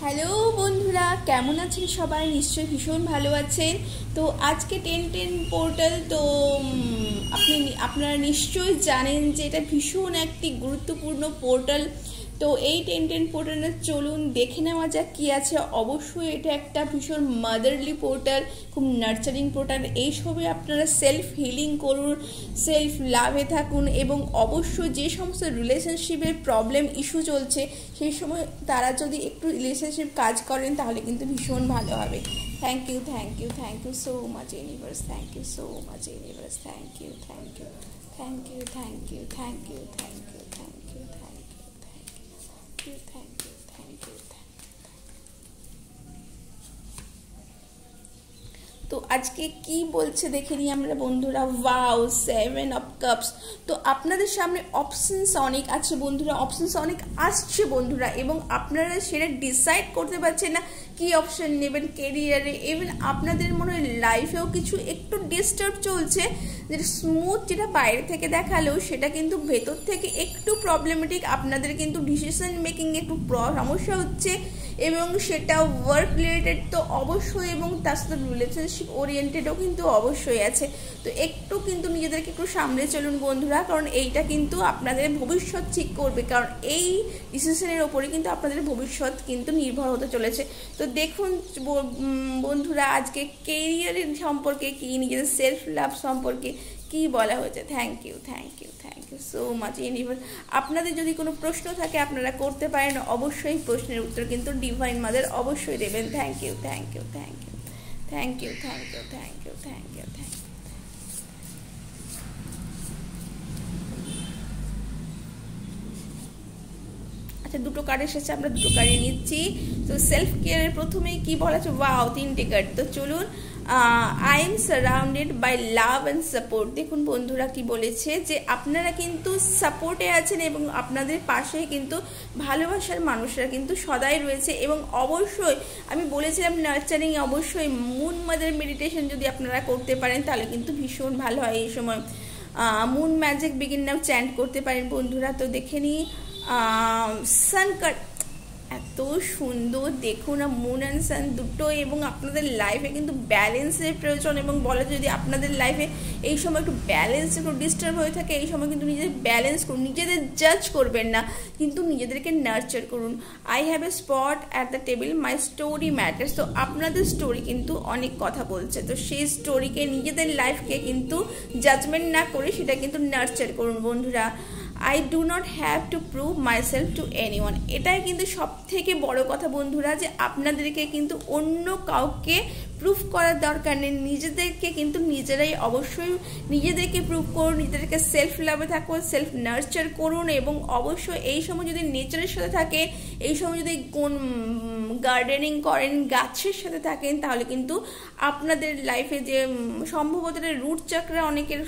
Hello বন্ধুরা, কেমন আছেন সবাই? নিশ্চয়ই ভীষণ ভালো আছেন। তো আজকে 1010 পোর্টাল তো আপনারা নিশ্চয়ই জানেন যে এটা ভীষণ একটি গুরুত্বপূর্ণ পোর্টাল। তো এই 1010 পোর্টালে চলুন দেখে নেওয়া যাক কী আছে। অবশ্যই এটা একটা ভীষণ মাদারলি পোর্টাল, খুব নার্চারিং পোর্টাল। এই সবে আপনারা সেলফ হিলিং করুন, সেলফ লাভে থাকুন এবং অবশ্যই যে সমস্ত রিলেশনশিপের প্রবলেম ইস্যু চলছে সেই সময় তারা যদি একটু রিলেশনশিপ কাজ করেন তাহলে কিন্তু ভীষণ ভালো হবে। Thank you so much universe, thank you so much universe, thank you thank you thank you thank you thank you thank you thank you thank you thank you thank you. তো আজকে কি বলছে দেখে নিই আমরা বন্ধুরা। Wow, 7 of cups. তো আপনাদের সামনে অপশনস অনেক আছে বন্ধুরা, অপশনস অনেক আসছে বন্ধুরা, এবং আপনারা সেটা ডিসাইড করতে পারছেন না কি অপশন নেবেন কেরিয়ারে। ইভেন আপনাদের মনে হয় লাইফেও কিছু একটু ডিস্টার্ব চলছে, যেটা স্মুথ, যেটা বাইরে থেকে দেখালেও সেটা কিন্তু ভেতর থেকে একটু প্রবলেমেটিক। আপনাদের কিন্তু ডিসিশন মেকিং একটু সমস্যা হচ্ছে এবং সেটা ওয়ার্ক রিলেটেড তো অবশ্যই, এবং তার সাথে রিলেশনশিপ ওরিয়েন্টেডও কিন্তু অবশ্যই আছে। তো একটু কিন্তু নিজেদেরকে একটু সামলে চলুন বন্ধুরা, কারণ এইটা কিন্তু আপনাদের ভবিষ্যৎ ঠিক করবে, কারণ এই ডিসিশনের ওপরে কিন্তু আপনাদের ভবিষ্যৎ কিন্তু নির্ভর হতে চলেছে। তো দেখুন বন্ধুরা আজকে কেরিয়ারের সম্পর্কে কি, নিজেদের সেলফ লাভ সম্পর্কে কি বলা হয়েছে। Thank you so much universe. আপনাদের যদি কোনো প্রশ্ন থাকে আপনারা করতে পারেন, অবশ্যই প্রশ্নের উত্তর কিন্তু ডিভাইন মাদার অবশ্যই দেবেন। Thank you thank you thank you thank you thank you thank you thank you thank you. আচ্ছা, দুটো কার্ড এসেছে, আমরা দুটো কার্ডই নিচ্ছি। তো সেলফ কেয়ারের প্রথমেই কি বলা আছে, ওয়াও 3টে কার্ড। তো চলুন, I am surrounded by love and support. দেখুন বন্ধুরা কি বলেছে, যে আপনারা কিন্তু সাপোর্টে আছেন এবং আপনাদের পাশে কিন্তু ভালোবাসার মানুষরা কিন্তু সদাই রয়েছে। এবং অবশ্যই আমি বলেছিলাম নার্চারিং, অবশ্যই মুন মাদার মেডিটেশন যদি আপনারা করতে পারেন তাহলে কিন্তু ভীষণ ভালো হয় এই সময়। মুন ম্যাজিক বিগিন নাও চ্যান্ট করতে পারেন বন্ধুরা। তো দেখে নিই সান কার্ড, এত সুন্দর দেখুন না, মুন অ্যান্ড সান দুটো, এবং আপনাদের লাইফে কিন্তু ব্যালেন্সের প্রয়োজন। এবং বলে যদি আপনাদের লাইফে এই সময় একটু ব্যালেন্স একটু ডিস্টার্ব হয়ে থাকে, এই সময় কিন্তু নিজেদের ব্যালেন্স করুন, নিজেদের জাজ করবেন না, কিন্তু নিজেদেরকে নার্চার করুন। I have a spot at the table, my story matters. তো আপনাদের স্টোরি কিন্তু অনেক কথা বলছে, তো সেই স্টোরিকে, নিজেদের লাইফকে কিন্তু জাজমেন্ট না করে সেটা কিন্তু নার্চার করুন বন্ধুরা। I do not have to prove myself two anyone. এটাই কিন্তু সব থেকে বড় কথা বন্ধুরা, যে আপনাদেরকে কিন্তু অন্য কাউকে প্রুভ করার দরকার নেই, নিজেদেরকে কিন্তু নিজেরাই অবশ্যই নিজেদেরকে প্রুভ করুন, নিজেদেরকে সেলফ লাভে থাকুন, সেলফ নার্চার করুন। এবং অবশ্যই এই সময় যদি নেচারের সাথে থাকেন, এই সময় যদি কোন গার্ডেনিং করেন, গাছের সাথে থাকেন, তাহলে কিন্তু আপনাদের লাইফে যে সম্ভবত রুট চক্রে অনেকের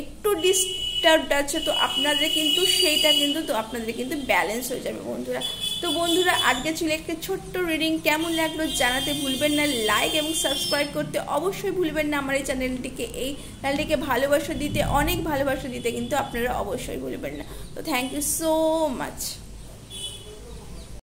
একটু ডিস্টার্বড আছে, তো আপনাদের কিন্তু সেইটা কিন্তু তো আপনাদের কিন্তু ব্যালেন্স হয়ে যাবে বন্ধুরা। তো বন্ধুরা আজকে ছিল একটা ছোট্ট রিডিং, কেমন লাগলো জানাতে ভুলবেন না, লাইক এবং সাবস্ক্রাইব করতে অবশ্যই ভুলবেন না আমার এই চ্যানেলটিকে ভালোবাসা দিতে, অনেক ভালোবাসা দিতে কিন্তু আপনারা অবশ্যই ভুলবেন না। তো থ্যাংক ইউ সো মাচ।